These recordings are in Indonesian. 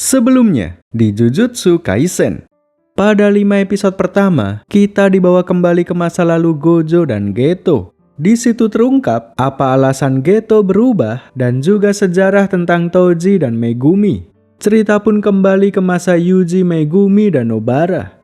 Sebelumnya, di Jujutsu Kaisen. Pada 5 episode pertama, kita dibawa kembali ke masa lalu Gojo dan Geto. Di situ terungkap apa alasan Geto berubah dan juga sejarah tentang Toji dan Megumi. Cerita pun kembali ke masa Yuji, Megumi, dan Nobara.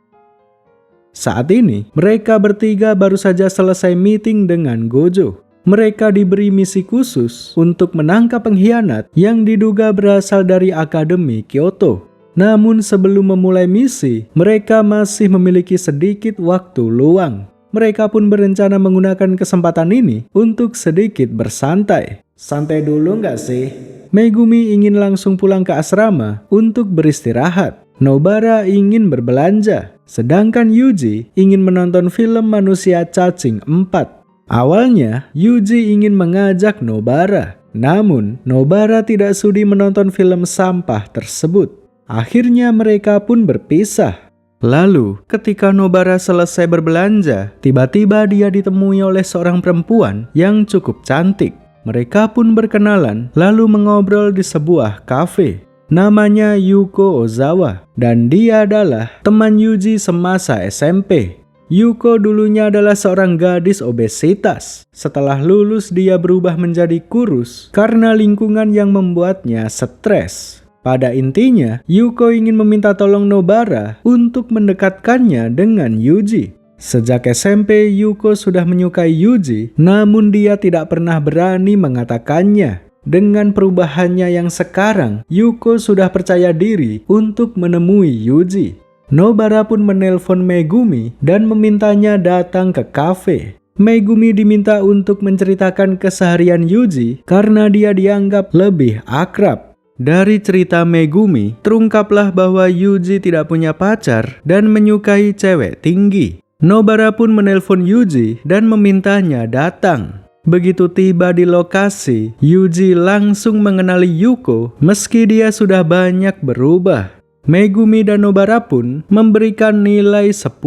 Saat ini, mereka bertiga baru saja selesai meeting dengan Gojo. Mereka diberi misi khusus untuk menangkap pengkhianat yang diduga berasal dari Akademi Kyoto. Namun sebelum memulai misi, mereka masih memiliki sedikit waktu luang. Mereka pun berencana menggunakan kesempatan ini untuk sedikit bersantai. Santai dulu nggak sih? Megumi ingin langsung pulang ke asrama untuk beristirahat. Nobara ingin berbelanja, sedangkan Yuji ingin menonton film Manusia Cacing 4. Awalnya, Yuji ingin mengajak Nobara, namun Nobara tidak sudi menonton film sampah tersebut. Akhirnya mereka pun berpisah. Lalu, ketika Nobara selesai berbelanja, tiba-tiba dia ditemui oleh seorang perempuan yang cukup cantik. Mereka pun berkenalan, lalu mengobrol di sebuah kafe. Namanya Yuko Ozawa, dan dia adalah teman Yuji semasa SMP. Yuko dulunya adalah seorang gadis obesitas. Setelah lulus, dia berubah menjadi kurus karena lingkungan yang membuatnya stres. Pada intinya, Yuko ingin meminta tolong Nobara untuk mendekatkannya dengan Yuji. Sejak SMP, Yuko sudah menyukai Yuji, namun dia tidak pernah berani mengatakannya. Dengan perubahannya yang sekarang, Yuko sudah percaya diri untuk menemui Yuji. Nobara pun menelpon Megumi dan memintanya datang ke kafe. Megumi diminta untuk menceritakan keseharian Yuji karena dia dianggap lebih akrab. Dari cerita Megumi, terungkaplah bahwa Yuji tidak punya pacar dan menyukai cewek tinggi. Nobara pun menelpon Yuji dan memintanya datang. Begitu tiba di lokasi, Yuji langsung mengenali Yuko meski dia sudah banyak berubah. Megumi dan Nobara pun memberikan nilai 10.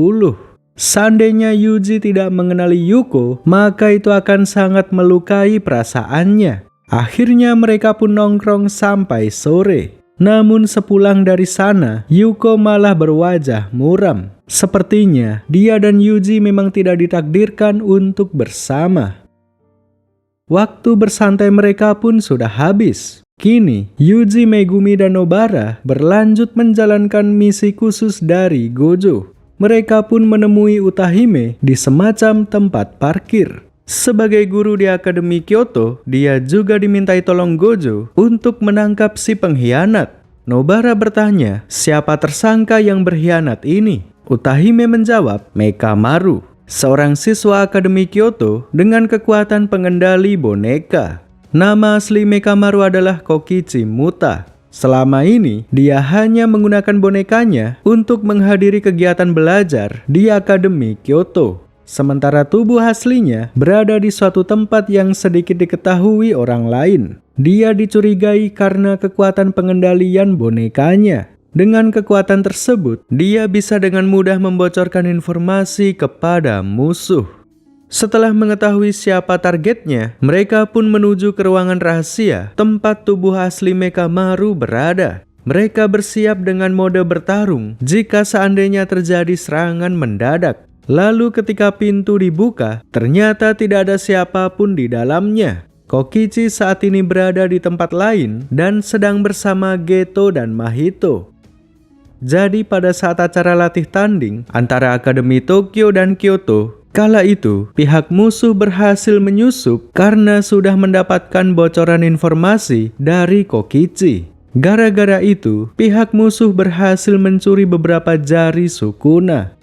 Seandainya Yuji tidak mengenali Yuko, maka itu akan sangat melukai perasaannya. Akhirnya mereka pun nongkrong sampai sore. Namun sepulang dari sana, Yuko malah berwajah muram. Sepertinya dia dan Yuji memang tidak ditakdirkan untuk bersama. Waktu bersantai mereka pun sudah habis. Kini, Yuji, Megumi, dan Nobara berlanjut menjalankan misi khusus dari Gojo. Mereka pun menemui Utahime di semacam tempat parkir. Sebagai guru di Akademi Kyoto, dia juga dimintai tolong Gojo untuk menangkap si pengkhianat. Nobara bertanya, siapa tersangka yang berkhianat ini? Utahime menjawab, Mekamaru, seorang siswa Akademi Kyoto dengan kekuatan pengendali boneka. Nama asli Mekamaru adalah Kokichi Muta. Selama ini, dia hanya menggunakan bonekanya untuk menghadiri kegiatan belajar di Akademi Kyoto. Sementara tubuh aslinya berada di suatu tempat yang sedikit diketahui orang lain. Dia dicurigai karena kekuatan pengendalian bonekanya. Dengan kekuatan tersebut, dia bisa dengan mudah membocorkan informasi kepada musuh. Setelah mengetahui siapa targetnya, mereka pun menuju ke ruangan rahasia tempat tubuh asli Mekamaru berada. Mereka bersiap dengan mode bertarung jika seandainya terjadi serangan mendadak. Lalu ketika pintu dibuka, ternyata tidak ada siapapun di dalamnya. Kokichi saat ini berada di tempat lain dan sedang bersama Geto dan Mahito. Jadi pada saat acara latih tanding antara Akademi Tokyo dan Kyoto, kala itu pihak musuh berhasil menyusup karena sudah mendapatkan bocoran informasi dari Kokichi. Gara-gara itu, pihak musuh berhasil mencuri beberapa jari Sukuna.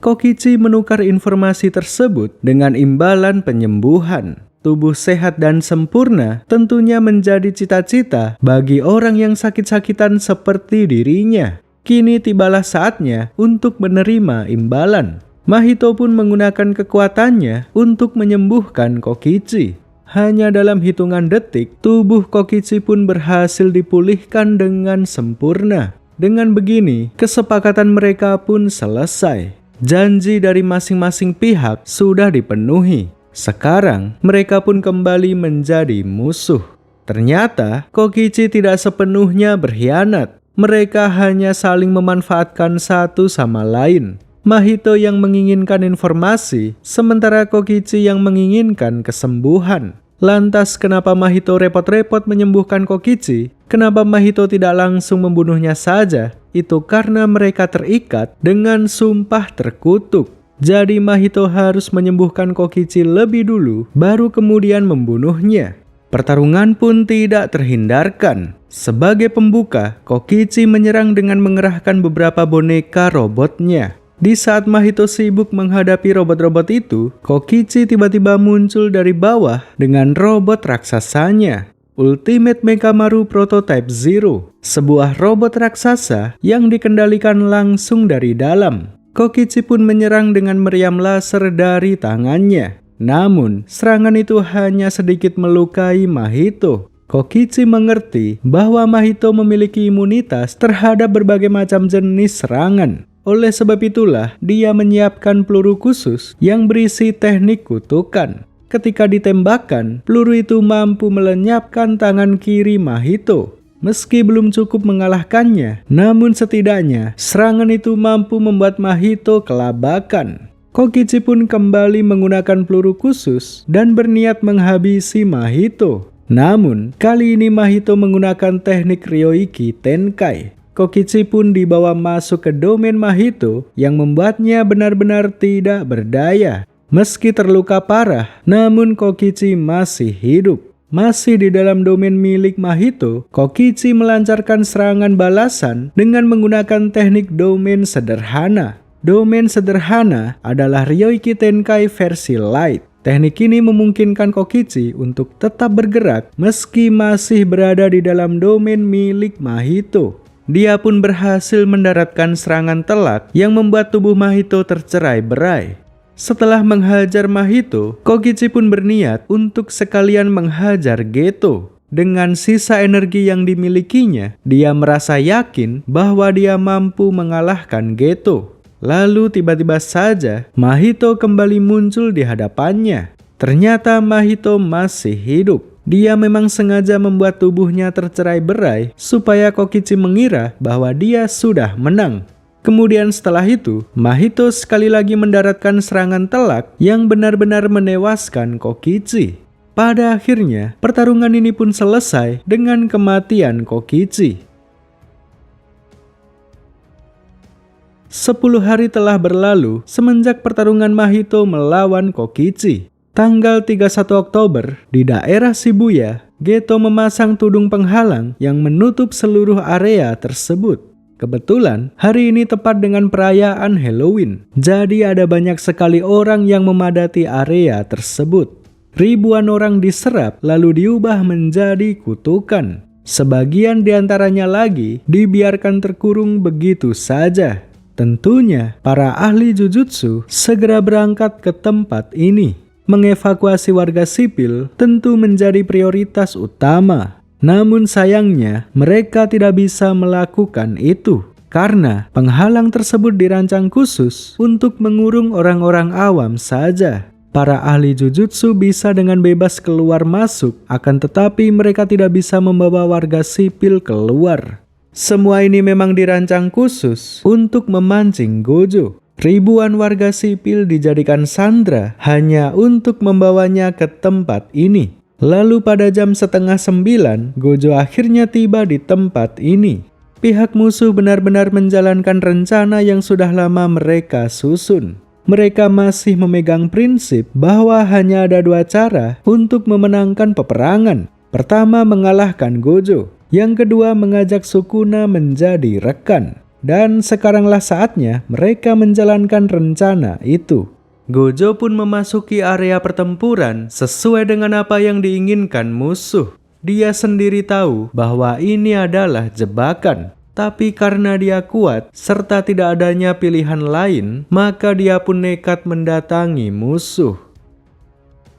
Kokichi menukar informasi tersebut dengan imbalan penyembuhan. Tubuh sehat dan sempurna tentunya menjadi cita-cita bagi orang yang sakit-sakitan seperti dirinya. Kini tibalah saatnya untuk menerima imbalan. Mahito pun menggunakan kekuatannya untuk menyembuhkan Kokichi. Hanya dalam hitungan detik, tubuh Kokichi pun berhasil dipulihkan dengan sempurna. Dengan begini, kesepakatan mereka pun selesai. Janji dari masing-masing pihak sudah dipenuhi. Sekarang, mereka pun kembali menjadi musuh. Ternyata, Kokichi tidak sepenuhnya berkhianat. Mereka hanya saling memanfaatkan satu sama lain. Mahito yang menginginkan informasi, sementara Kokichi yang menginginkan kesembuhan. Lantas kenapa Mahito repot-repot menyembuhkan Kokichi? Kenapa Mahito tidak langsung membunuhnya saja? Itu karena mereka terikat dengan sumpah terkutuk. Jadi Mahito harus menyembuhkan Kokichi lebih dulu, baru kemudian membunuhnya. Pertarungan pun tidak terhindarkan. Sebagai pembuka, Kokichi menyerang dengan mengerahkan beberapa boneka robotnya. Di saat Mahito sibuk menghadapi robot-robot itu, Kokichi tiba-tiba muncul dari bawah dengan robot raksasanya. Ultimate Mekamaru Prototype Zero, sebuah robot raksasa yang dikendalikan langsung dari dalam. Kokichi pun menyerang dengan meriam laser dari tangannya. Namun, serangan itu hanya sedikit melukai Mahito. Kokichi mengerti bahwa Mahito memiliki imunitas terhadap berbagai macam jenis serangan. Oleh sebab itulah, dia menyiapkan peluru khusus yang berisi teknik kutukan. Ketika ditembakkan, peluru itu mampu melenyapkan tangan kiri Mahito. Meski belum cukup mengalahkannya, namun setidaknya serangan itu mampu membuat Mahito kelabakan. Kokichi pun kembali menggunakan peluru khusus dan berniat menghabisi Mahito. Namun, kali ini Mahito menggunakan teknik Ryoiki Tenkai. Kokichi pun dibawa masuk ke domain Mahito yang membuatnya benar-benar tidak berdaya. Meski terluka parah, namun Kokichi masih hidup. Masih di dalam domain milik Mahito, Kokichi melancarkan serangan balasan dengan menggunakan teknik domain sederhana. Domain sederhana adalah Ryoiki Tenkai versi light. Teknik ini memungkinkan Kokichi untuk tetap bergerak meski masih berada di dalam domain milik Mahito. Dia pun berhasil mendaratkan serangan telak yang membuat tubuh Mahito tercerai-berai. Setelah menghajar Mahito, Kokichi pun berniat untuk sekalian menghajar Geto. Dengan sisa energi yang dimilikinya, dia merasa yakin bahwa dia mampu mengalahkan Geto. Lalu tiba-tiba saja, Mahito kembali muncul di hadapannya. Ternyata Mahito masih hidup. Dia memang sengaja membuat tubuhnya tercerai-berai supaya Kokichi mengira bahwa dia sudah menang. Kemudian setelah itu, Mahito sekali lagi mendaratkan serangan telak yang benar-benar menewaskan Kokichi. Pada akhirnya, pertarungan ini pun selesai dengan kematian Kokichi. 10 hari telah berlalu semenjak pertarungan Mahito melawan Kokichi. Tanggal 31 Oktober, di daerah Shibuya, Geto memasang tudung penghalang yang menutup seluruh area tersebut. Kebetulan, hari ini tepat dengan perayaan Halloween, jadi ada banyak sekali orang yang memadati area tersebut. Ribuan orang diserap lalu diubah menjadi kutukan. Sebagian diantaranya lagi dibiarkan terkurung begitu saja. Tentunya, para ahli Jujutsu segera berangkat ke tempat ini. Mengevakuasi warga sipil tentu menjadi prioritas utama. Namun sayangnya, mereka tidak bisa melakukan itu karena penghalang tersebut dirancang khusus untuk mengurung orang-orang awam saja. Para ahli Jujutsu bisa dengan bebas keluar masuk, akan tetapi mereka tidak bisa membawa warga sipil keluar. Semua ini memang dirancang khusus untuk memancing Gojo. Ribuan warga sipil dijadikan sandera hanya untuk membawanya ke tempat ini. Lalu pada jam 8:30, Gojo akhirnya tiba di tempat ini. Pihak musuh benar-benar menjalankan rencana yang sudah lama mereka susun. Mereka masih memegang prinsip bahwa hanya ada dua cara untuk memenangkan peperangan. Pertama, mengalahkan Gojo. Yang kedua, mengajak Sukuna menjadi rekan. Dan sekaranglah saatnya mereka menjalankan rencana itu. Gojo pun memasuki area pertempuran sesuai dengan apa yang diinginkan musuh. Dia sendiri tahu bahwa ini adalah jebakan. Tapi karena dia kuat serta tidak adanya pilihan lain, maka dia pun nekat mendatangi musuh.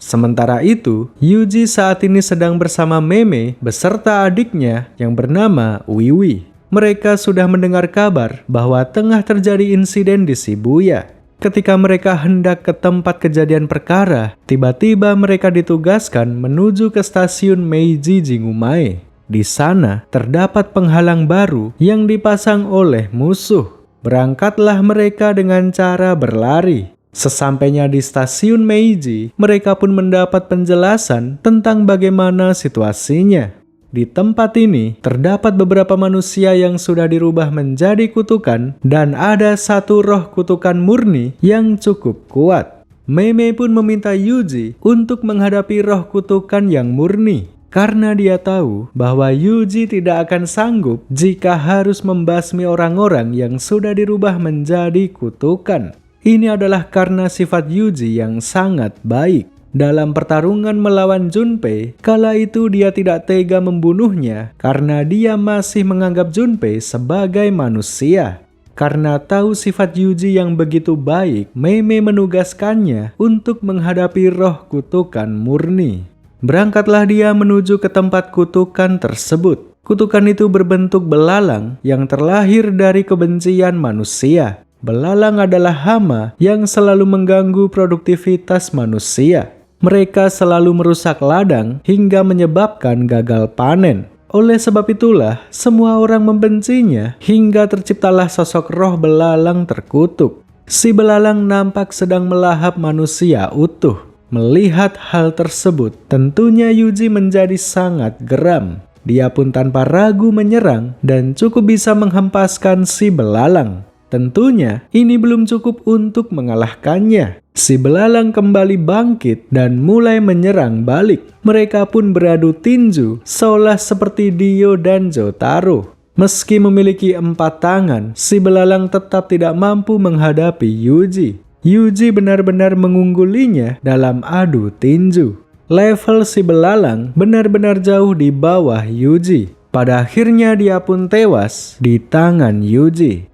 Sementara itu, Yuji saat ini sedang bersama Meme beserta adiknya yang bernama Wiwi. Mereka sudah mendengar kabar bahwa tengah terjadi insiden di Shibuya. Ketika mereka hendak ke tempat kejadian perkara, tiba-tiba mereka ditugaskan menuju ke stasiun Meiji Jingumae. Di sana terdapat penghalang baru yang dipasang oleh musuh. Berangkatlah mereka dengan cara berlari. Sesampainya di stasiun Meiji, mereka pun mendapat penjelasan tentang bagaimana situasinya. Di tempat ini terdapat beberapa manusia yang sudah dirubah menjadi kutukan dan ada satu roh kutukan murni yang cukup kuat. Mei pun meminta Yuji untuk menghadapi roh kutukan yang murni. Karena dia tahu bahwa Yuji tidak akan sanggup jika harus membasmi orang-orang yang sudah dirubah menjadi kutukan. Ini adalah karena sifat Yuji yang sangat baik. Dalam pertarungan melawan Junpei, kala itu dia tidak tega membunuhnya karena dia masih menganggap Junpei sebagai manusia. Karena tahu sifat Yuji yang begitu baik, Mei menugaskannya untuk menghadapi roh kutukan murni. Berangkatlah dia menuju ke tempat kutukan tersebut. Kutukan itu berbentuk belalang yang terlahir dari kebencian manusia. Belalang adalah hama yang selalu mengganggu produktivitas manusia. Mereka selalu merusak ladang hingga menyebabkan gagal panen. Oleh sebab itulah, semua orang membencinya hingga terciptalah sosok roh belalang terkutuk. Si belalang nampak sedang melahap manusia utuh. Melihat hal tersebut, tentunya Yuji menjadi sangat geram. Dia pun tanpa ragu menyerang dan cukup bisa menghempaskan si belalang. Tentunya ini belum cukup untuk mengalahkannya. Si belalang kembali bangkit dan mulai menyerang balik. Mereka pun beradu tinju seolah seperti Dio dan Jotaro. Meski memiliki 4 tangan, si belalang tetap tidak mampu menghadapi Yuji. Yuji benar-benar mengunggulinya dalam adu tinju. Level si belalang benar-benar jauh di bawah Yuji. Pada akhirnya dia pun tewas di tangan Yuji.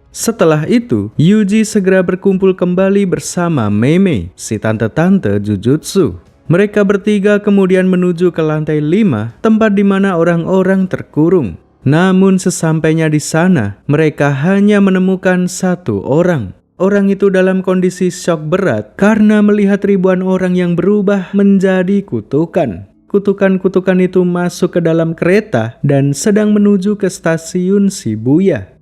Setelah itu, Yuji segera berkumpul kembali bersama Mei, si tante-tante Jujutsu. Mereka bertiga kemudian menuju ke lantai 5, tempat di mana orang-orang terkurung. Namun sesampainya di sana, mereka hanya menemukan satu orang. Orang itu dalam kondisi syok berat karena melihat ribuan orang yang berubah menjadi kutukan. Kutukan-kutukan itu masuk ke dalam kereta dan sedang menuju ke stasiun Shibuya.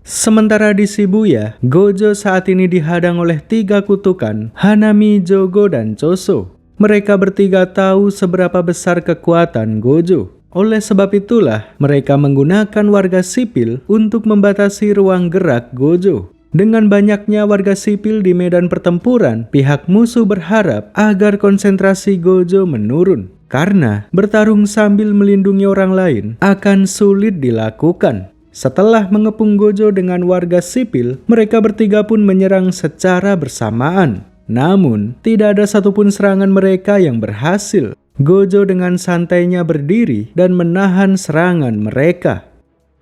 Sementara di Shibuya, Gojo saat ini dihadang oleh 3 kutukan, Hanami, Jogo, dan Choso. Mereka bertiga tahu seberapa besar kekuatan Gojo. Oleh sebab itulah, mereka menggunakan warga sipil untuk membatasi ruang gerak Gojo. Dengan banyaknya warga sipil di medan pertempuran, pihak musuh berharap agar konsentrasi Gojo menurun. Karena bertarung sambil melindungi orang lain akan sulit dilakukan. Setelah mengepung Gojo dengan warga sipil, mereka bertiga pun menyerang secara bersamaan. Namun, tidak ada satupun serangan mereka yang berhasil. Gojo dengan santainya berdiri dan menahan serangan mereka.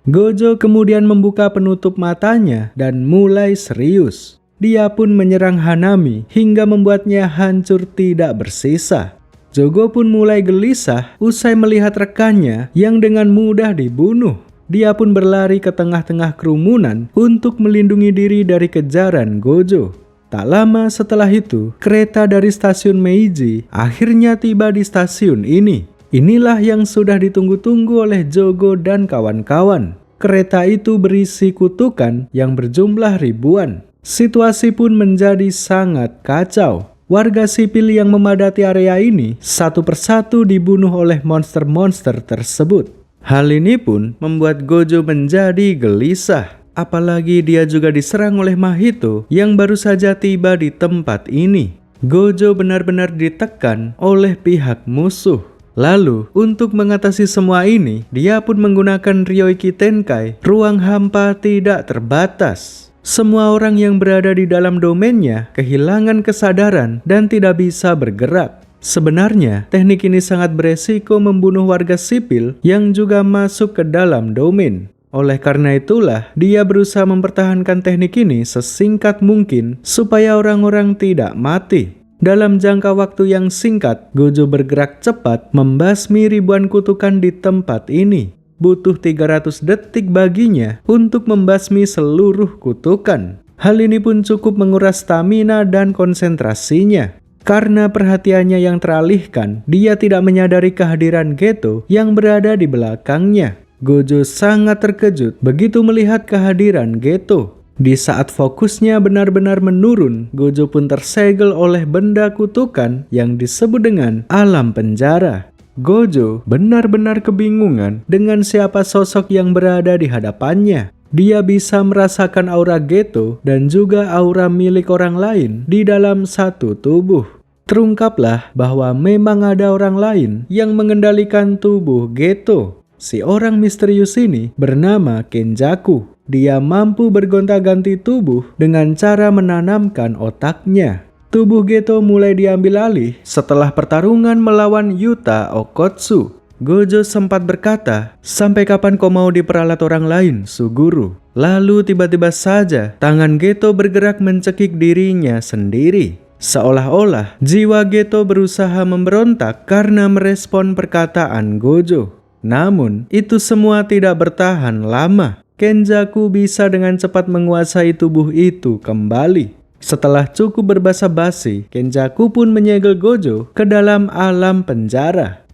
Gojo kemudian membuka penutup matanya dan mulai serius. Dia pun menyerang Hanami hingga membuatnya hancur tidak bersisa. Jogo pun mulai gelisah usai melihat rekannya yang dengan mudah dibunuh. Dia pun berlari ke tengah-tengah kerumunan untuk melindungi diri dari kejaran Gojo. Tak lama setelah itu, kereta dari stasiun Meiji akhirnya tiba di stasiun ini. Inilah yang sudah ditunggu-tunggu oleh Jogo dan kawan-kawan. Kereta itu berisi kutukan yang berjumlah ribuan. Situasi pun menjadi sangat kacau. Warga sipil yang memadati area ini satu persatu dibunuh oleh monster-monster tersebut. Hal ini pun membuat Gojo menjadi gelisah. Apalagi dia juga diserang oleh Mahito yang baru saja tiba di tempat ini. Gojo benar-benar ditekan oleh pihak musuh. Lalu, untuk mengatasi semua ini, dia pun menggunakan Ryoiki Tenkai, ruang hampa tidak terbatas. Semua orang yang berada di dalam domainnya kehilangan kesadaran dan tidak bisa bergerak. Sebenarnya, teknik ini sangat beresiko membunuh warga sipil yang juga masuk ke dalam domain. Oleh karena itulah, dia berusaha mempertahankan teknik ini sesingkat mungkin supaya orang-orang tidak mati. Dalam jangka waktu yang singkat, Gojo bergerak cepat membasmi ribuan kutukan di tempat ini. Butuh 300 detik baginya untuk membasmi seluruh kutukan. Hal ini pun cukup menguras stamina dan konsentrasinya. Karena perhatiannya yang teralihkan, dia tidak menyadari kehadiran Geto yang berada di belakangnya. Gojo sangat terkejut begitu melihat kehadiran Geto. Di saat fokusnya benar-benar menurun, Gojo pun tersegel oleh benda kutukan yang disebut dengan alam penjara. Gojo benar-benar kebingungan dengan siapa sosok yang berada di hadapannya. Dia bisa merasakan aura Geto dan juga aura milik orang lain di dalam satu tubuh. Terungkaplah bahwa memang ada orang lain yang mengendalikan tubuh Geto. Si orang misterius ini bernama Kenjaku. Dia mampu bergonta-ganti tubuh dengan cara menanamkan otaknya. Tubuh Geto mulai diambil alih setelah pertarungan melawan Yuta Okotsu. Gojo sempat berkata, "Sampai kapan kau mau diperalat orang lain, Suguru?" Lalu tiba-tiba saja tangan Geto bergerak mencekik dirinya sendiri. Seolah-olah jiwa Geto berusaha memberontak karena merespon perkataan Gojo. Namun, itu semua tidak bertahan lama. Kenjaku bisa dengan cepat menguasai tubuh itu kembali. Setelah cukup berbasa-basi, Kenjaku pun menyegel Gojo ke dalam alam penjara.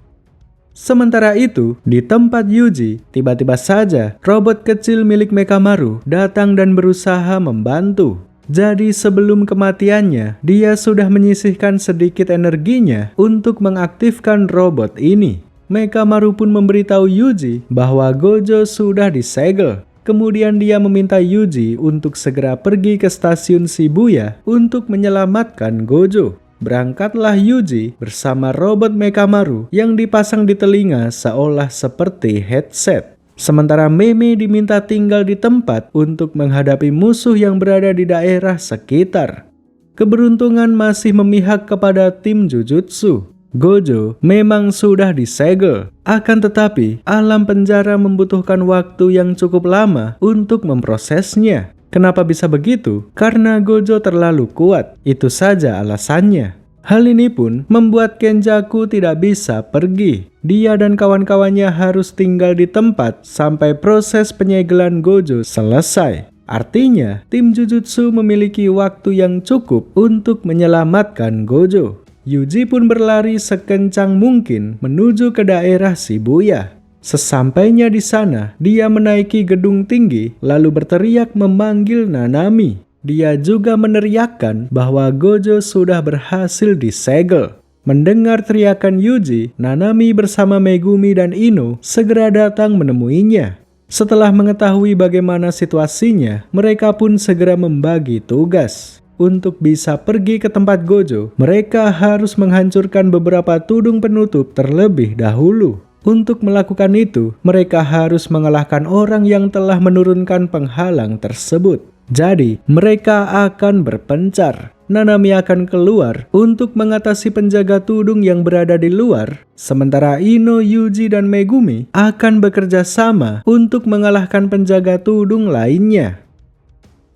Sementara itu, di tempat Yuji, tiba-tiba saja robot kecil milik Mekamaru datang dan berusaha membantu. Jadi sebelum kematiannya, dia sudah menyisihkan sedikit energinya untuk mengaktifkan robot ini. Mekamaru pun memberitahu Yuji bahwa Gojo sudah disegel. Kemudian dia meminta Yuji untuk segera pergi ke stasiun Shibuya untuk menyelamatkan Gojo. Berangkatlah Yuji bersama robot Mekamaru yang dipasang di telinga seolah seperti headset. Sementara Meme diminta tinggal di tempat untuk menghadapi musuh yang berada di daerah sekitar. Keberuntungan masih memihak kepada tim Jujutsu. Gojo memang sudah disegel. Akan tetapi, alam penjara membutuhkan waktu yang cukup lama untuk memprosesnya. Kenapa bisa begitu? Karena Gojo terlalu kuat. Itu saja alasannya. Hal ini pun membuat Kenjaku tidak bisa pergi. Dia dan kawan-kawannya harus tinggal di tempat sampai proses penyegelan Gojo selesai. Artinya, tim Jujutsu memiliki waktu yang cukup untuk menyelamatkan Gojo. Yuji pun berlari sekencang mungkin menuju ke daerah Shibuya. Sesampainya di sana, dia menaiki gedung tinggi lalu berteriak memanggil Nanami. Dia juga meneriakkan bahwa Gojo sudah berhasil disegel. Mendengar teriakan Yuji, Nanami bersama Megumi dan Ino segera datang menemuinya. Setelah mengetahui bagaimana situasinya, mereka pun segera membagi tugas. Untuk bisa pergi ke tempat Gojo, mereka harus menghancurkan beberapa tudung penutup terlebih dahulu. Untuk melakukan itu, mereka harus mengalahkan orang yang telah menurunkan penghalang tersebut. Jadi, mereka akan berpencar. Nanami akan keluar untuk mengatasi penjaga tudung yang berada di luar, sementara Ino, Yuji, dan Megumi akan bekerja sama untuk mengalahkan penjaga tudung lainnya.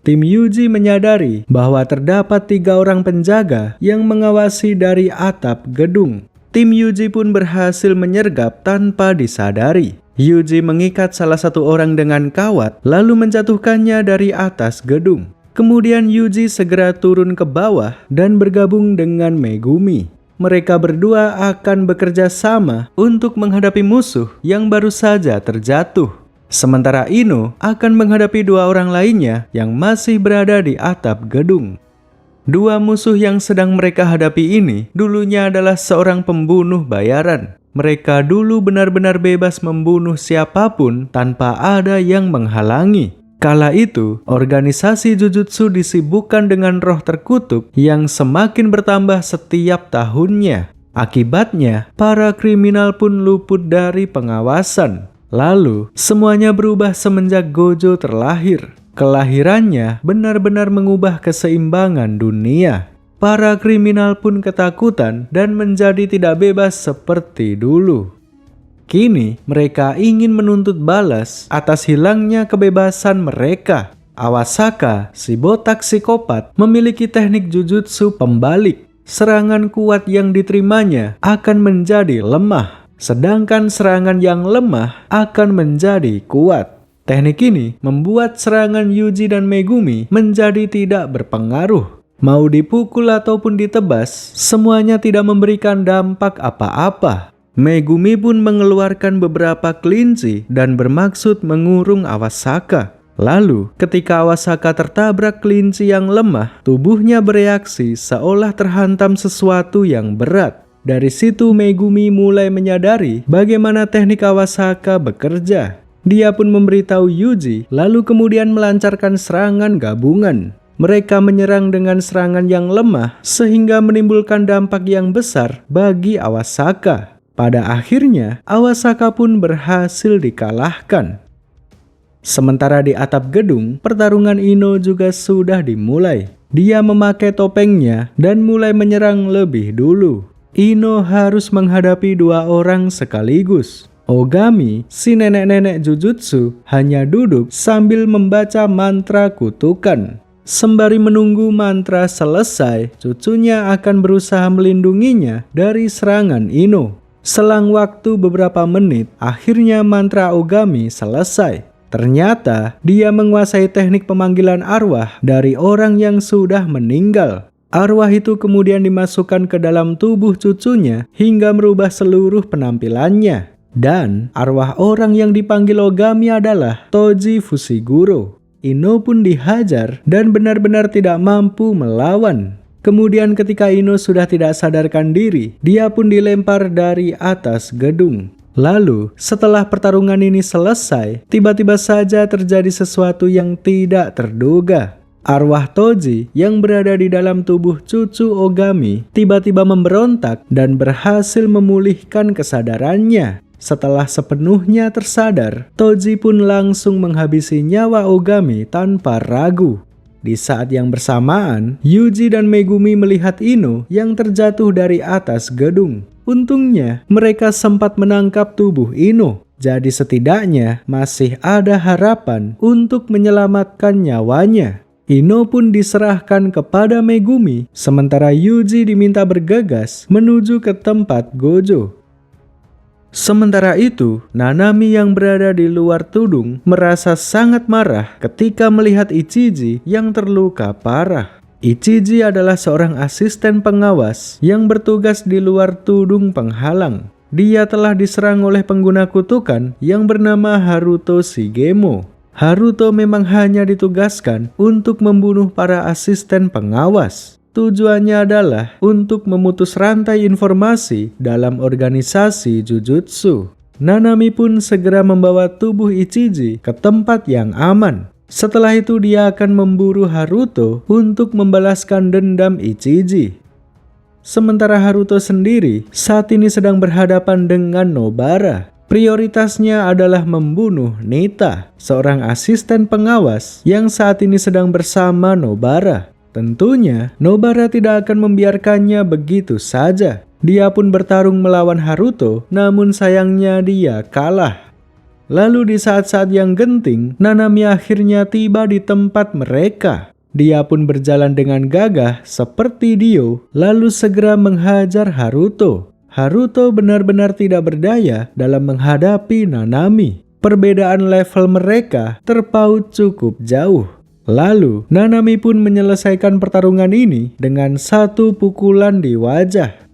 Tim Yuji menyadari bahwa terdapat 3 orang penjaga yang mengawasi dari atap gedung. Tim Yuji pun berhasil menyergap tanpa disadari. Yuji mengikat salah satu orang dengan kawat lalu menjatuhkannya dari atas gedung. Kemudian Yuji segera turun ke bawah dan bergabung dengan Megumi. Mereka berdua akan bekerja sama untuk menghadapi musuh yang baru saja terjatuh. Sementara Ino akan menghadapi 2 orang lainnya yang masih berada di atap gedung. 2 musuh yang sedang mereka hadapi ini dulunya adalah seorang pembunuh bayaran. Mereka dulu benar-benar bebas membunuh siapapun tanpa ada yang menghalangi. Kala itu, organisasi Jujutsu disibukkan dengan roh terkutuk yang semakin bertambah setiap tahunnya. Akibatnya, para kriminal pun luput dari pengawasan. Lalu, semuanya berubah semenjak Gojo terlahir. Kelahirannya benar-benar mengubah keseimbangan dunia. Para kriminal pun ketakutan dan menjadi tidak bebas seperti dulu. Kini, mereka ingin menuntut balas atas hilangnya kebebasan mereka. Awasaka, si botak psikopat, memiliki teknik jujutsu pembalik. Serangan kuat yang diterimanya akan menjadi lemah. Sedangkan serangan yang lemah akan menjadi kuat. Teknik ini membuat serangan Yuji dan Megumi menjadi tidak berpengaruh. Mau dipukul ataupun ditebas, semuanya tidak memberikan dampak apa-apa. Megumi pun mengeluarkan beberapa kelinci dan bermaksud mengurung Awasaka. Lalu, ketika Awasaka tertabrak kelinci yang lemah, tubuhnya bereaksi seolah terhantam sesuatu yang berat. Dari situ Megumi mulai menyadari bagaimana teknik Awasaka bekerja. Dia pun memberitahu Yuji, lalu kemudian melancarkan serangan gabungan. Mereka menyerang dengan serangan yang lemah sehingga menimbulkan dampak yang besar bagi Awasaka. Pada akhirnya, Awasaka pun berhasil dikalahkan. Sementara di atap gedung, pertarungan Ino juga sudah dimulai. Dia memakai topengnya dan mulai menyerang lebih dulu. Ino harus menghadapi dua orang sekaligus. Ogami, si nenek-nenek Jujutsu, hanya duduk sambil membaca mantra kutukan. Sembari menunggu mantra selesai, cucunya akan berusaha melindunginya dari serangan Ino. Selang waktu beberapa menit, akhirnya mantra Ogami selesai. Ternyata dia menguasai teknik pemanggilan arwah dari orang yang sudah meninggal. Arwah itu kemudian dimasukkan ke dalam tubuh cucunya hingga merubah seluruh penampilannya. Dan arwah orang yang dipanggil Ogami adalah Toji Fushiguro. Ino pun dihajar dan benar-benar tidak mampu melawan. Kemudian ketika Ino sudah tidak sadarkan diri, dia pun dilempar dari atas gedung. Lalu, setelah pertarungan ini selesai, tiba-tiba saja terjadi sesuatu yang tidak terduga. Arwah Toji yang berada di dalam tubuh cucu Ogami tiba-tiba memberontak dan berhasil memulihkan kesadarannya. Setelah sepenuhnya tersadar, Toji pun langsung menghabisi nyawa Ogami tanpa ragu. Di saat yang bersamaan, Yuji dan Megumi melihat Ino yang terjatuh dari atas gedung. Untungnya, mereka sempat menangkap tubuh Ino. Jadi setidaknya masih ada harapan untuk menyelamatkan nyawanya. Ino pun diserahkan kepada Megumi, sementara Yuji diminta bergegas menuju ke tempat Gojo. Sementara itu, Nanami yang berada di luar tudung merasa sangat marah ketika melihat Ichiji yang terluka parah. Ichiji adalah seorang asisten pengawas yang bertugas di luar tudung penghalang. Dia telah diserang oleh pengguna kutukan yang bernama Haruto Shigemo. Haruto memang hanya ditugaskan untuk membunuh para asisten pengawas. Tujuannya adalah untuk memutus rantai informasi dalam organisasi Jujutsu. Nanami pun segera membawa tubuh Ichiji ke tempat yang aman. Setelah itu dia akan memburu Haruto untuk membalaskan dendam Ichiji. Sementara Haruto sendiri saat ini sedang berhadapan dengan Nobara. Prioritasnya adalah membunuh Nita, seorang asisten pengawas yang saat ini sedang bersama Nobara. Tentunya, Nobara tidak akan membiarkannya begitu saja. Dia pun bertarung melawan Haruto, namun sayangnya dia kalah. Lalu di saat-saat yang genting, Nanami akhirnya tiba di tempat mereka. Dia pun berjalan dengan gagah seperti Dio, lalu segera menghajar Haruto. Haruto benar-benar tidak berdaya dalam menghadapi Nanami. Perbedaan level mereka terpaut cukup jauh. Lalu, Nanami pun menyelesaikan pertarungan ini dengan satu pukulan di wajah.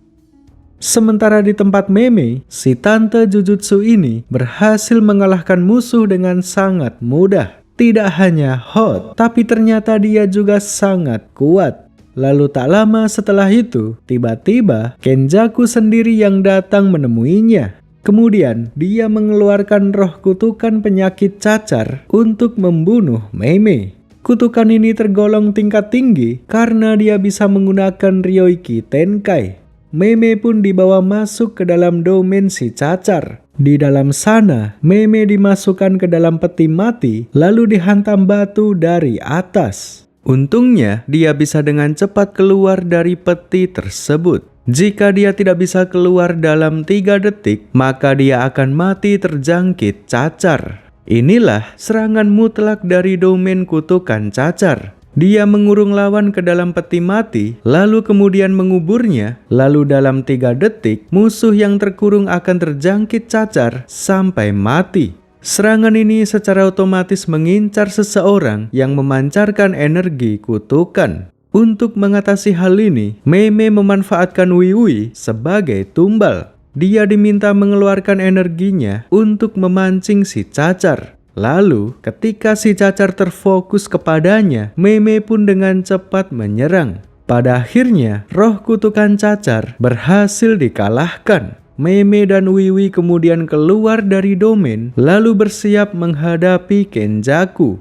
Sementara di tempat Meme, si tante Jujutsu ini berhasil mengalahkan musuh dengan sangat mudah. Tidak hanya hot, tapi ternyata dia juga sangat kuat. Lalu tak lama setelah itu, tiba-tiba Kenjaku sendiri yang datang menemuinya. Kemudian, dia mengeluarkan roh kutukan penyakit cacar untuk membunuh Meme. Kutukan ini tergolong tingkat tinggi karena dia bisa menggunakan Ryoiki Tenkai. Meme pun dibawa masuk ke dalam domain si cacar. Di dalam sana, Meme dimasukkan ke dalam peti mati lalu dihantam batu dari atas. Untungnya, dia bisa dengan cepat keluar dari peti tersebut. Jika dia tidak bisa keluar dalam 3 detik, maka dia akan mati terjangkit cacar. Inilah serangan mutlak dari domain kutukan cacar. Dia mengurung lawan ke dalam peti mati, lalu kemudian menguburnya, lalu dalam 3 detik, musuh yang terkurung akan terjangkit cacar sampai mati. Serangan ini secara otomatis mengincar seseorang yang memancarkan energi kutukan. Untuk mengatasi hal ini, Mei Mei memanfaatkan Wei Wei sebagai tumbal. Dia diminta mengeluarkan energinya untuk memancing si cacar. Lalu, ketika si cacar terfokus kepadanya, Mei Mei pun dengan cepat menyerang. Pada akhirnya, roh kutukan cacar berhasil dikalahkan. Mei Mei dan Wei Wei kemudian keluar dari domain, lalu bersiap menghadapi Kenjaku.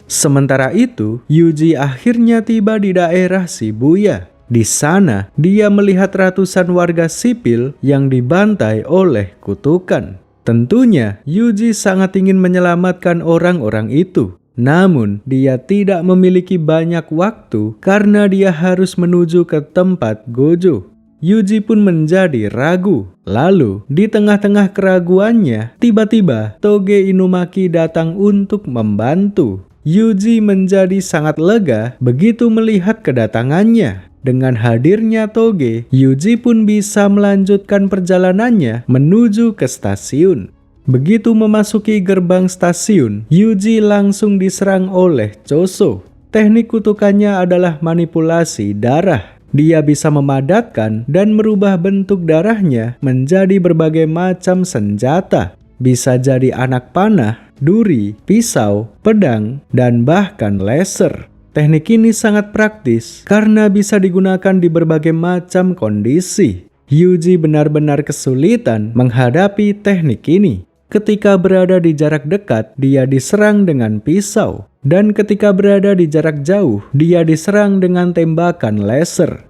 Sementara itu, Yuji akhirnya tiba di daerah Shibuya. Di sana, dia melihat ratusan warga sipil yang dibantai oleh kutukan. Tentunya, Yuji sangat ingin menyelamatkan orang-orang itu. Namun, dia tidak memiliki banyak waktu karena dia harus menuju ke tempat Gojo. Yuji pun menjadi ragu. Lalu, di tengah-tengah keraguannya, tiba-tiba Toge Inumaki datang untuk membantu. Yuji menjadi sangat lega begitu melihat kedatangannya. Dengan hadirnya Toge, Yuji pun bisa melanjutkan perjalanannya menuju ke stasiun. Begitu memasuki gerbang stasiun, Yuji langsung diserang oleh Choso. Teknik kutukannya adalah manipulasi darah. Dia bisa memadatkan dan merubah bentuk darahnya menjadi berbagai macam senjata. Bisa jadi anak panah, duri, pisau, pedang, dan bahkan laser. Teknik ini sangat praktis karena bisa digunakan di berbagai macam kondisi. Yuji benar-benar kesulitan menghadapi teknik ini. Ketika berada di jarak dekat, dia diserang dengan pisau. Dan ketika berada di jarak jauh, dia diserang dengan tembakan laser.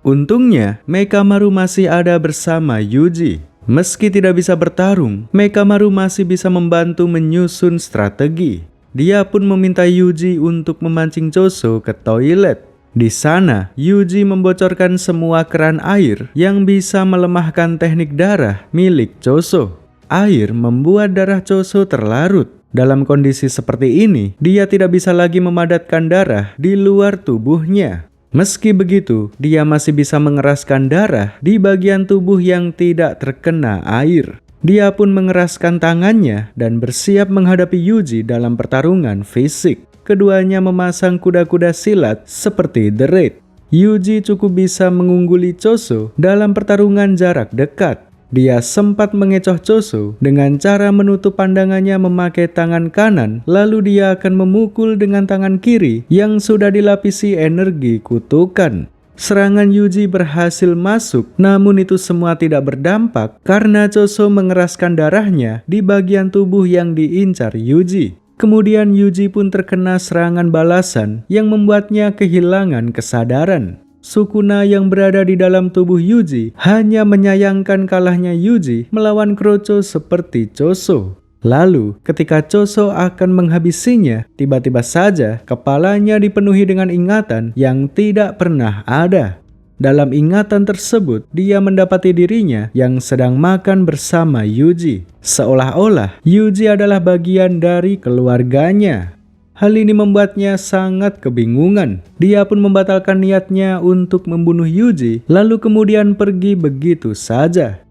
Untungnya, Mekamaru masih ada bersama Yuji. Meski tidak bisa bertarung, Mekamaru masih bisa membantu menyusun strategi. Dia pun meminta Yuji untuk memancing Choso ke toilet. Di sana, Yuji membocorkan semua keran air yang bisa melemahkan teknik darah milik Choso. Air membuat darah Choso terlarut. Dalam kondisi seperti ini, dia tidak bisa lagi memadatkan darah di luar tubuhnya. Meski begitu, dia masih bisa mengeraskan darah di bagian tubuh yang tidak terkena air. Dia pun mengeraskan tangannya dan bersiap menghadapi Yuji dalam pertarungan fisik. Keduanya memasang kuda-kuda silat seperti The Raid. Yuji cukup bisa mengungguli Choso dalam pertarungan jarak dekat. Dia sempat mengecoh Choso dengan cara menutup pandangannya memakai tangan kanan, lalu dia akan memukul dengan tangan kiri yang sudah dilapisi energi kutukan. Serangan Yuji berhasil masuk, namun itu semua tidak berdampak karena Choso mengeraskan darahnya di bagian tubuh yang diincar Yuji. Kemudian Yuji pun terkena serangan balasan yang membuatnya kehilangan kesadaran. Sukuna yang berada di dalam tubuh Yuji hanya menyayangkan kalahnya Yuji melawan Kroco seperti Choso. Lalu, ketika Choso akan menghabisinya, tiba-tiba saja kepalanya dipenuhi dengan ingatan yang tidak pernah ada. Dalam ingatan tersebut, dia mendapati dirinya yang sedang makan bersama Yuji. Seolah-olah Yuji adalah bagian dari keluarganya. Hal ini membuatnya sangat kebingungan. Dia pun membatalkan niatnya untuk membunuh Yuji, lalu kemudian pergi begitu saja.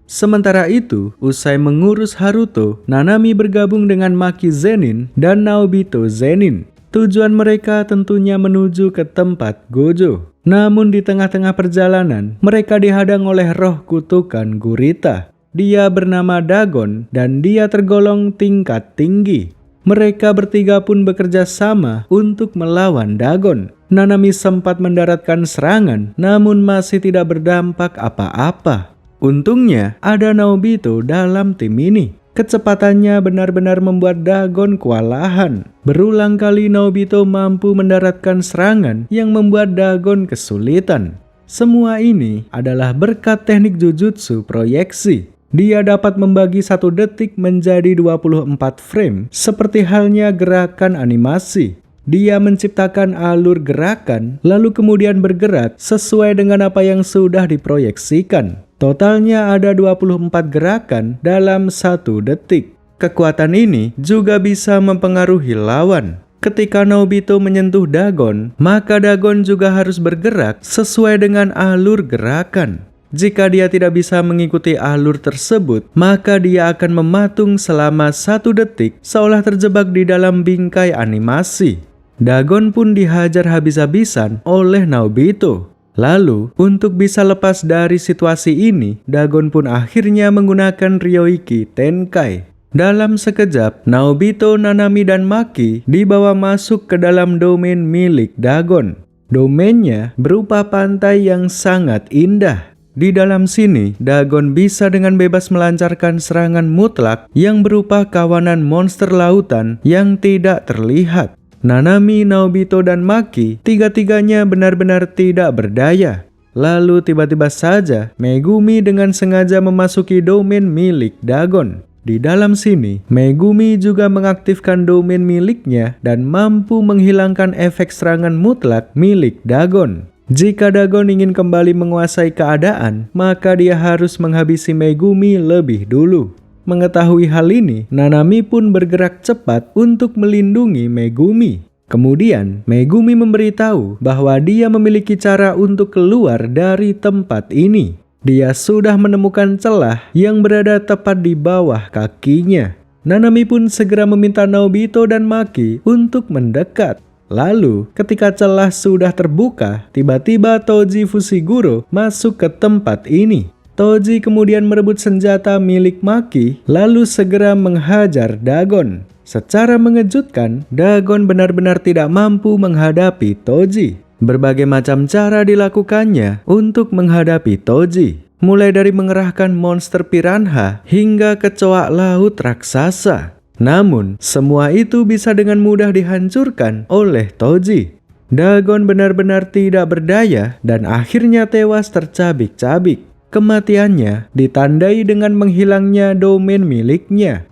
Sementara itu, usai mengurus Haruto, Nanami bergabung dengan Maki Zenin dan Naobito Zenin. Tujuan mereka tentunya menuju ke tempat Gojo. Namun di tengah-tengah perjalanan, mereka dihadang oleh roh kutukan Gurita. Dia bernama Dagon dan dia tergolong tingkat tinggi. Mereka bertiga pun bekerja sama untuk melawan Dagon. Nanami sempat mendaratkan serangan, namun masih tidak berdampak apa-apa. Untungnya, ada Naobito dalam tim ini. Kecepatannya benar-benar membuat Dagon kewalahan. Berulang kali Naobito mampu mendaratkan serangan yang membuat Dagon kesulitan. Semua ini adalah berkat teknik Jujutsu proyeksi. Dia dapat membagi 1 detik menjadi 24 frame, seperti halnya gerakan animasi. Dia menciptakan alur gerakan, lalu kemudian bergerak sesuai dengan apa yang sudah diproyeksikan. Totalnya ada 24 gerakan dalam 1 detik. Kekuatan ini juga bisa mempengaruhi lawan. Ketika Naobito menyentuh Dagon, maka Dagon juga harus bergerak sesuai dengan alur gerakan. Jika dia tidak bisa mengikuti alur tersebut, maka dia akan mematung selama 1 detik seolah terjebak di dalam bingkai animasi. Dagon pun dihajar habis-habisan oleh Naobito. Lalu, untuk bisa lepas dari situasi ini, Dagon pun akhirnya menggunakan Ryoiki Tenkai. Dalam sekejap, Naobito, Nanami, dan Maki dibawa masuk ke dalam domain milik Dagon. Domainnya berupa pantai yang sangat indah. Di dalam sini, Dagon bisa dengan bebas melancarkan serangan mutlak yang berupa kawanan monster lautan yang tidak terlihat. Nanami, Naobito, dan Maki, tiga-tiganya benar-benar tidak berdaya. Lalu tiba-tiba saja, Megumi dengan sengaja memasuki domain milik Dagon. Di dalam sini, Megumi juga mengaktifkan domain miliknya dan mampu menghilangkan efek serangan mutlak milik Dagon. Jika Dagon ingin kembali menguasai keadaan, maka dia harus menghabisi Megumi lebih dulu. Mengetahui hal ini, Nanami pun bergerak cepat untuk melindungi Megumi. Kemudian, Megumi memberitahu bahwa dia memiliki cara untuk keluar dari tempat ini. Dia sudah menemukan celah yang berada tepat di bawah kakinya. Nanami pun segera meminta Naobito dan Maki untuk mendekat. Lalu, ketika celah sudah terbuka, tiba-tiba Toji Fushiguro masuk ke tempat ini. Toji kemudian merebut senjata milik Maki, lalu segera menghajar Dagon. Secara mengejutkan, Dagon benar-benar tidak mampu menghadapi Toji. Berbagai macam cara dilakukannya untuk menghadapi Toji. Mulai dari mengerahkan monster piranha hingga kecoa laut raksasa. Namun, semua itu bisa dengan mudah dihancurkan oleh Toji. Dagon benar-benar tidak berdaya dan akhirnya tewas tercabik-cabik. Kematiannya ditandai dengan menghilangnya domain miliknya.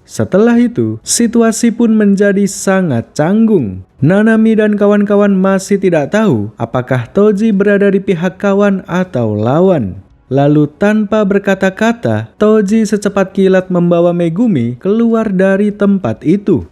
Setelah itu, situasi pun menjadi sangat canggung. Nanami dan kawan-kawan masih tidak tahu apakah Toji berada di pihak kawan atau lawan. Lalu tanpa berkata-kata, Toji secepat kilat membawa Megumi keluar dari tempat itu.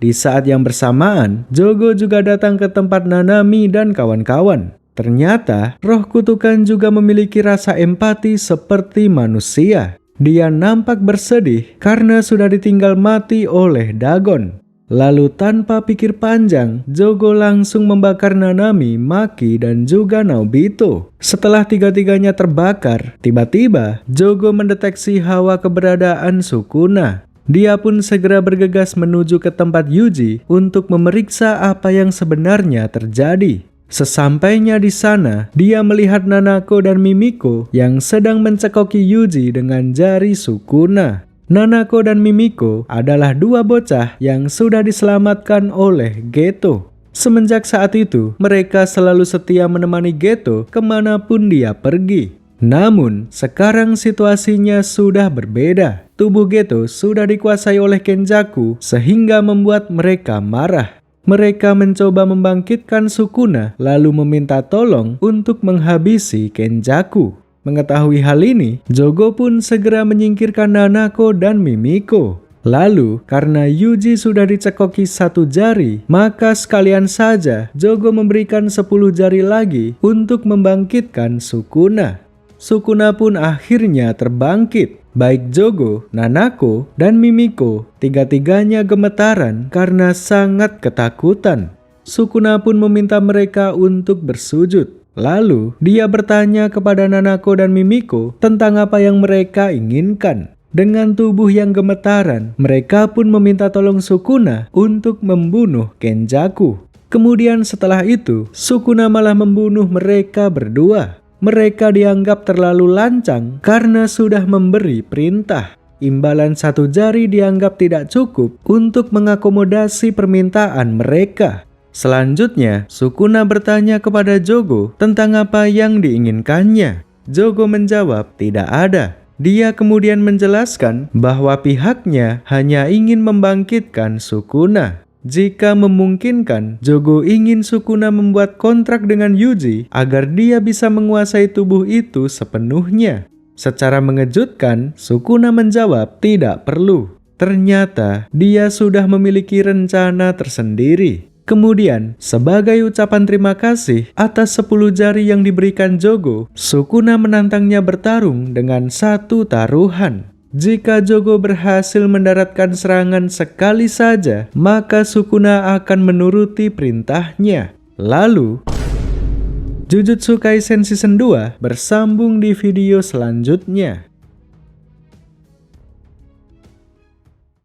Di saat yang bersamaan, Jogo juga datang ke tempat Nanami dan kawan-kawan. Ternyata, roh kutukan juga memiliki rasa empati seperti manusia. Dia nampak bersedih karena sudah ditinggal mati oleh Dagon. Lalu tanpa pikir panjang, Jogo langsung membakar Nanami, Maki, dan juga Naobito. Setelah tiga-tiganya terbakar, tiba-tiba Jogo mendeteksi hawa keberadaan Sukuna. Dia pun segera bergegas menuju ke tempat Yuji untuk memeriksa apa yang sebenarnya terjadi. Sesampainya di sana, dia melihat Nanako dan Mimiko yang sedang mencekoki Yuji dengan jari Sukuna. Nanako dan Mimiko adalah dua bocah yang sudah diselamatkan oleh Geto. Semenjak saat itu, mereka selalu setia menemani Geto kemanapun dia pergi. Namun, sekarang situasinya sudah berbeda. Tubuh Geto sudah dikuasai oleh Kenjaku sehingga membuat mereka marah. Mereka mencoba membangkitkan Sukuna lalu meminta tolong untuk menghabisi Kenjaku. Mengetahui hal ini, Jogo pun segera menyingkirkan Nanako dan Mimiko. Lalu, karena Yuji sudah dicekoki satu jari, maka sekalian saja Jogo memberikan 10 jari lagi untuk membangkitkan Sukuna. Sukuna pun akhirnya terbangkit. Baik Jogo, Nanako, dan Mimiko, tiga-tiganya gemetaran karena sangat ketakutan. Sukuna pun meminta mereka untuk bersujud. Lalu, dia bertanya kepada Nanako dan Mimiko tentang apa yang mereka inginkan. Dengan tubuh yang gemetaran, mereka pun meminta tolong Sukuna untuk membunuh Kenjaku. Kemudian setelah itu, Sukuna malah membunuh mereka berdua. Mereka dianggap terlalu lancang karena sudah memberi perintah. Imbalan satu jari dianggap tidak cukup untuk mengakomodasi permintaan mereka. Selanjutnya, Sukuna bertanya kepada Jogo tentang apa yang diinginkannya. Jogo menjawab tidak ada. Dia kemudian menjelaskan bahwa pihaknya hanya ingin membangkitkan Sukuna. Jika memungkinkan, Jogo ingin Sukuna membuat kontrak dengan Yuji agar dia bisa menguasai tubuh itu sepenuhnya. Secara mengejutkan, Sukuna menjawab tidak perlu. Ternyata dia sudah memiliki rencana tersendiri. Kemudian, sebagai ucapan terima kasih atas 10 jari yang diberikan Jogo, Sukuna menantangnya bertarung dengan satu taruhan. Jika Jogo berhasil mendaratkan serangan sekali saja, maka Sukuna akan menuruti perintahnya. Lalu, Jujutsu Kaisen Season 2 bersambung di video selanjutnya.